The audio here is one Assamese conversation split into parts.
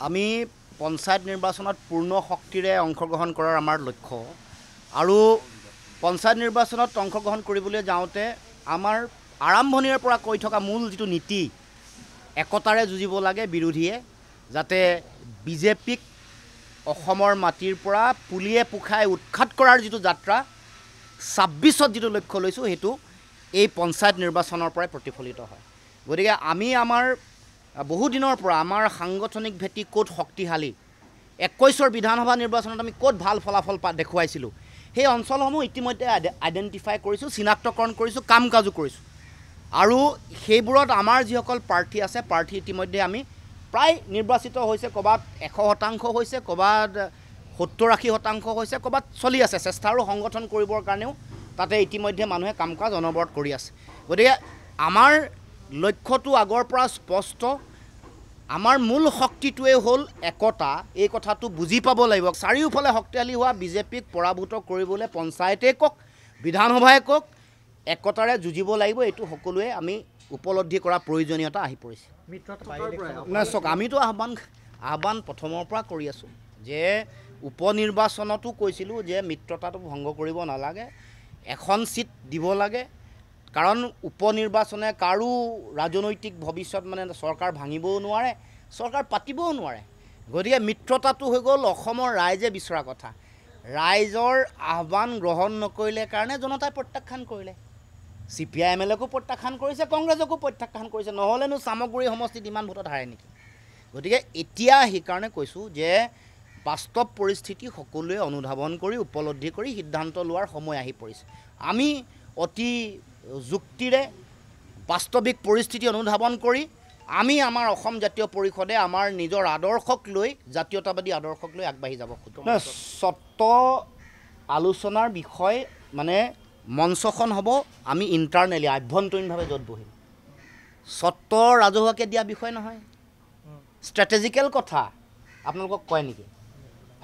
আমি পঞ্চায়ত নিৰ্বাচনত পূৰ্ণ শক্তিৰে অংশগ্ৰহণ কৰাৰ আমাৰ লক্ষ্য আৰু পঞ্চায়ত নিৰ্বাচনত অংশগ্ৰহণ কৰিবলৈ যাওঁতে আমাৰ আৰম্ভণিৰ পৰা কৈ থকা মূল যিটো নীতি একতাৰে যুঁজিব লাগে বিৰোধীয়ে যাতে বিজেপিক অসমৰ মাটিৰ পৰা পুলিয়ে পুখাই উৎখাত কৰাৰ যিটো যাত্ৰা ২৬ত যিটো লক্ষ্য লৈছোঁ সেইটো এই পঞ্চায়ত নিৰ্বাচনৰ পৰাই প্ৰতিফলিত হয়। গতিকে আমি আমাৰ বহু দিনৰ পৰা আমাৰ সাংগঠনিক ভেটি ক'ত শক্তিশালী ২১ৰ বিধানসভা নিৰ্বাচনত আমি ক'ত ভাল ফলাফল দেখুৱাইছিলোঁ সেই অঞ্চলসমূহ ইতিমধ্যে আইডেণ্টিফাই কৰিছোঁ, চিনাক্তকৰণ কৰিছোঁ, কাম কাজো কৰিছোঁ আৰু সেইবোৰত আমাৰ যিসকল প্ৰাৰ্থী আছে প্ৰাৰ্থী ইতিমধ্যে আমি প্ৰায় নিৰ্বাচিত হৈছে, ক'ৰবাত ১০০% হৈছে, ক'ৰবাত ৭০-৮০% হৈছে, ক'ৰবাত চলি আছে চেষ্টা আৰু সংগঠন কৰিবৰ কাৰণেও তাতে ইতিমধ্যে মানুহে কাম কাজ অনবৰত কৰি আছে। গতিকে আমাৰ লক্ষ্যটো আগৰ পৰা স্পষ্ট। আমাৰ মূল শক্তিটোৱে হ'ল একতা। এই কথাটো বুজি পাব লাগিব। চাৰিওফালে শক্তিশালী হোৱা বিজেপিক পৰাভূত কৰিবলৈ পঞ্চায়তে কওক বিধানসভাই কওক একতাৰে যুঁজিব লাগিব। এইটো সকলোৱে আমি উপলব্ধি কৰা প্ৰয়োজনীয়তা আহি পৰিছে। নাই চাওক, আমিতো আহ্বান প্ৰথমৰ পৰা কৰি আছোঁ যে উপ নিৰ্বাচনতো কৈছিলোঁ যে মিত্ৰতাটো ভংগ কৰিব নালাগে, এখন চিট দিব লাগে, কাৰণ উপ নিৰ্বাচনে কাৰো ৰাজনৈতিক ভৱিষ্যত চৰকাৰ ভাঙিবও নোৱাৰে, চৰকাৰ পাতিবও নোৱাৰে। গতিকে মিত্ৰতাটো হৈ গ'ল অসমৰ ৰাইজে বিচৰা কথা। ৰাইজৰ আহ্বান গ্ৰহণ নকৰিলে কাৰণে জনতাই প্ৰত্যাখ্যান কৰিলে। CPI-MLকো প্ৰত্যাখ্যান কৰিছে, কংগ্ৰেছকো প্ৰত্যাখ্যান কৰিছে। নহ'লেনো চামগুৰি সমষ্টিত ইমান ভোটত হাৰে নেকি? গতিকে এতিয়া সেইকাৰণে কৈছোঁ যে বাস্তৱ পৰিস্থিতি সকলোৱে অনুধাৱন কৰি উপলব্ধি কৰি সিদ্ধান্ত লোৱাৰ সময় আহি পৰিছে। আমি অতি যুক্তিৰে বাস্তৱিক পৰিস্থিতি অনুধাৱন কৰি আমি আমাৰ অসম জাতীয় পৰিষদে আমাৰ নিজৰ আদৰ্শক লৈ জাতীয়তাবাদী আদৰ্শক লৈ আগবাঢ়ি যাব খোজোঁ। স্বত্ব আলোচনাৰ বিষয় মঞ্চখন হ'ব আমি ইণ্টাৰনেলি আভ্যন্তৰীণভাৱে য'ত বহিম। স্বত্ব ৰাজহুৱাকৈ দিয়া বিষয় নহয়, ষ্ট্ৰেটেজিকেল কথা আপোনালোকক কয় নেকি?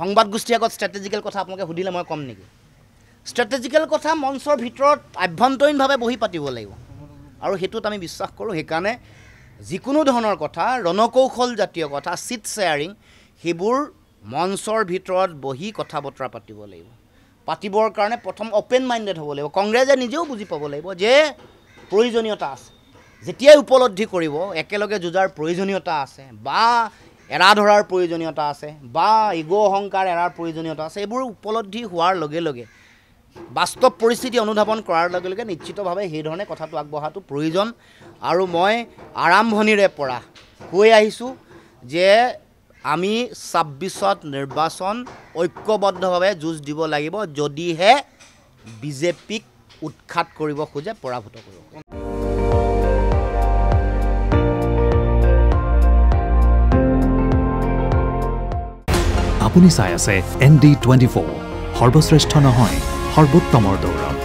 সংবাদ গোষ্ঠীৰ আগত ষ্ট্ৰেটেজিকেল কথা আপোনালোকে সুধিলে মই ক'ম নেকি? ষ্ট্ৰেটেজিকেল কথা মঞ্চৰ ভিতৰত আভ্যন্তৰীণভাৱে বহি পাতিব লাগিব আৰু সেইটোত আমি বিশ্বাস কৰোঁ। সেইকাৰণে যিকোনো ধৰণৰ কথা, ৰণকৌশল জাতীয় কথা, চিট শ্বেয়াৰিং, সেইবোৰ মঞ্চৰ ভিতৰত বহি কথা বতৰা পাতিব লাগিব। পাতিবৰ কাৰণে প্ৰথম অ'পেন মাইণ্ডেড হ'ব লাগিব। কংগ্ৰেছে নিজেও বুজি পাব লাগিব যে প্ৰয়োজনীয়তা আছে। যেতিয়াই উপলব্ধি কৰিব একেলগে যুঁজাৰ প্ৰয়োজনীয়তা আছে বা এৰা ধৰাৰ প্ৰয়োজনীয়তা আছে বা ইগ' অহংকাৰ এৰাৰ প্ৰয়োজনীয়তা আছে, এইবোৰ উপলব্ধি হোৱাৰ লগে লগে বাস্তৱ পৰিস্থিতি অনুধাৱন কৰাৰ লগে লগে নিশ্চিতভাৱে সেইধৰণে কথাটো আগবঢ়াটো প্ৰয়োজন। আৰু মই আৰম্ভণিৰে পৰা কৈ আহিছোঁ যে আমি ২৬ত নিৰ্বাচন ঐক্যবদ্ধভাৱে যুঁজ দিব লাগিব, যদিহে বিজেপিক উৎখাত কৰিব খোজে, পৰাভূত কৰিব। আপুনি চাই আছে ND24, সৰ্বশ্ৰেষ্ঠ নহয় সৰ্বোত্তমৰ দৌৰত।